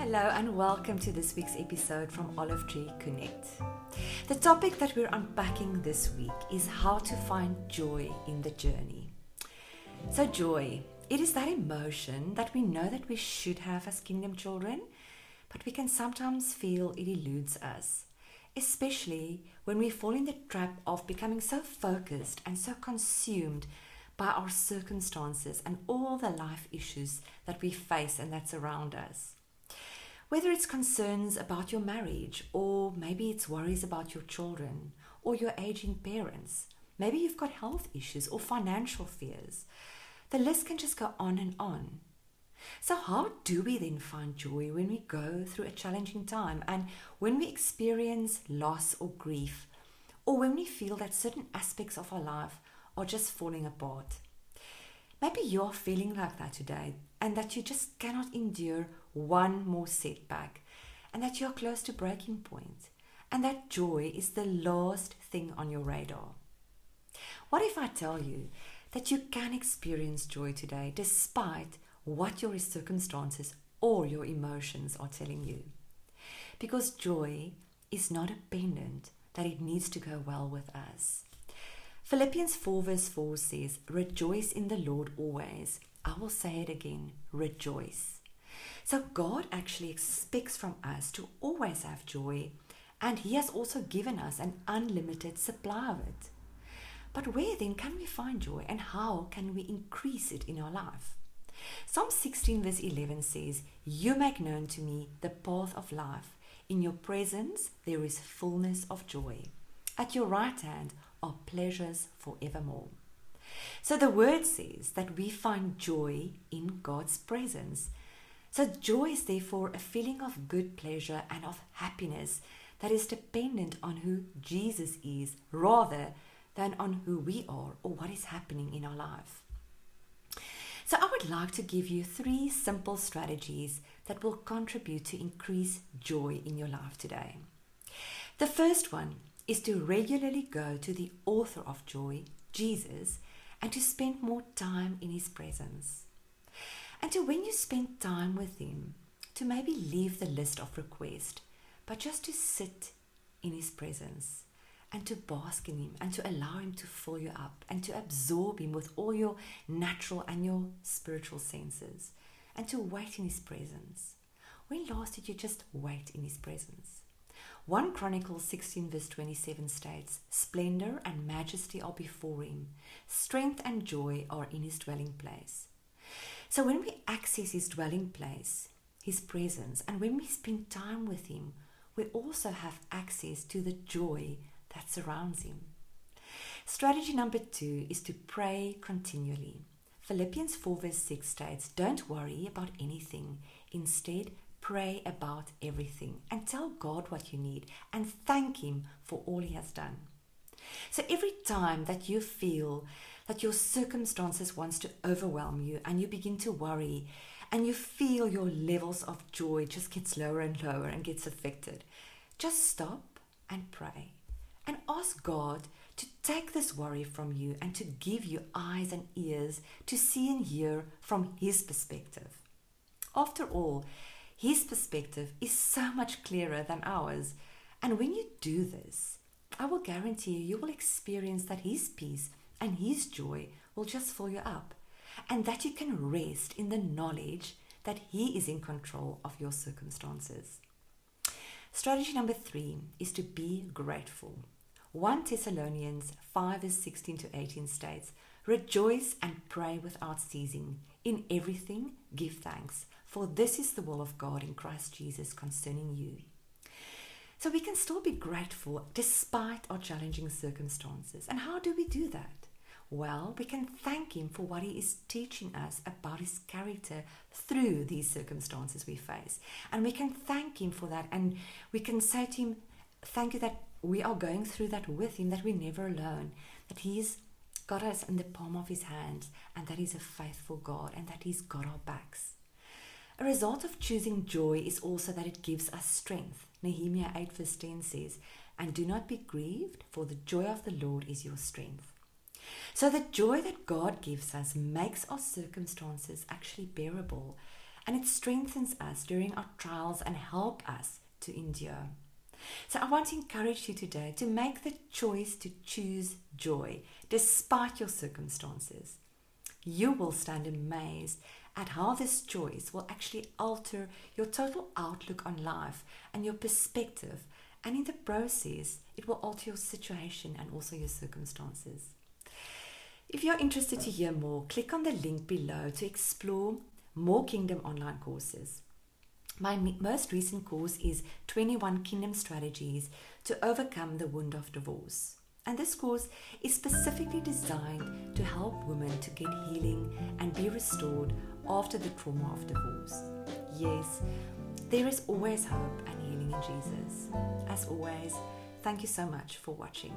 Hello and welcome to this week's episode from Olive Tree Connect. The topic that we're unpacking this week is how to find joy in the journey. So joy, it is that emotion that we know that we should have as kingdom children, but we can sometimes feel it eludes us, especially when we fall in the trap of becoming so focused and so consumed by our circumstances and all the life issues that we face and that surround us. Whether it's concerns about your marriage, or maybe it's worries about your children or your aging parents. Maybe you've got health issues or financial fears. The list can just go on and on. So how do we then find joy when we go through a challenging time and when we experience loss or grief, or when we feel that certain aspects of our life are just falling apart? Maybe you're feeling like that today and that you just cannot endure one more setback and that you're close to breaking point and that joy is the last thing on your radar. What if I tell you that you can experience joy today despite what your circumstances or your emotions are telling you? Because joy is not a pendant that it needs to go well with us. Philippians 4 verse 4 says, "Rejoice in the Lord always." I will say it again, rejoice. So God actually expects from us to always have joy, and He has also given us an unlimited supply of it. But where then can we find joy, and how can we increase it in our life? Psalm 16 verse 11 says, "You make known to me the path of life. In your presence there is fullness of joy. At your right hand are pleasures forevermore." So the word says that we find joy in God's presence. So joy is therefore a feeling of good pleasure and of happiness that is dependent on who Jesus is rather than on who we are or what is happening in our life. So I would like to give you 3 simple strategies that will contribute to increase joy in your life today. The first one is to regularly go to the author of joy, Jesus, and to spend more time in His presence. And to, when you spend time with Him, to maybe leave the list of requests, but just to sit in His presence and to bask in Him and to allow Him to fill you up and to absorb Him with all your natural and your spiritual senses and to wait in His presence. When last did you just wait in His presence? 1 Chronicles 16 verse 27 states, "Splendor and majesty are before Him. Strength and joy are in His dwelling place." So when we access His dwelling place, His presence, and when we spend time with Him, we also have access to the joy that surrounds Him. Strategy number 2 is to pray continually. Philippians 4 verse 6 states, "Don't worry about anything. Instead, pray about everything and tell God what you need and thank Him for all He has done." So every time that you feel that your circumstances wants to overwhelm you and you begin to worry and you feel your levels of joy just gets lower and lower and gets affected, just stop and pray and ask God to take this worry from you and to give you eyes and ears to see and hear from His perspective. After all, His perspective is so much clearer than ours. And when you do this, I will guarantee you will experience that His peace and His joy will just fill you up. And that you can rest in the knowledge that He is in control of your circumstances. Strategy number 3 is to be grateful. 1 Thessalonians 5 verse 16 to 18 states, "Rejoice and pray without ceasing. In everything give thanks, for this is the will of God in Christ Jesus concerning you." So we can still be grateful despite our challenging circumstances. And how do we do that? Well, we can thank Him for what He is teaching us about His character through these circumstances we face. And we can thank Him for that. And we can say to Him, thank you that we are going through that with Him, that we're never alone, that He's got us in the palm of His hands, and that He's a faithful God, and that He's got our backs. A result of choosing joy is also that it gives us strength. Nehemiah 8 verse 10 says, "And do not be grieved, for the joy of the Lord is your strength." So the joy that God gives us makes our circumstances actually bearable and it strengthens us during our trials and help us to endure. So I want to encourage you today to make the choice to choose joy despite your circumstances. You will stand amazed at how this choice will actually alter your total outlook on life and your perspective, and in the process, it will alter your situation and also your circumstances. If you're interested to hear more, click on the link below to explore more Kingdom online courses. My most recent course is 21 Kingdom Strategies to Overcome the Wound of Divorce. And this course is specifically designed to help women to get healing and be restored after the trauma of divorce. Yes, there is always hope and healing in Jesus. As always, thank you so much for watching.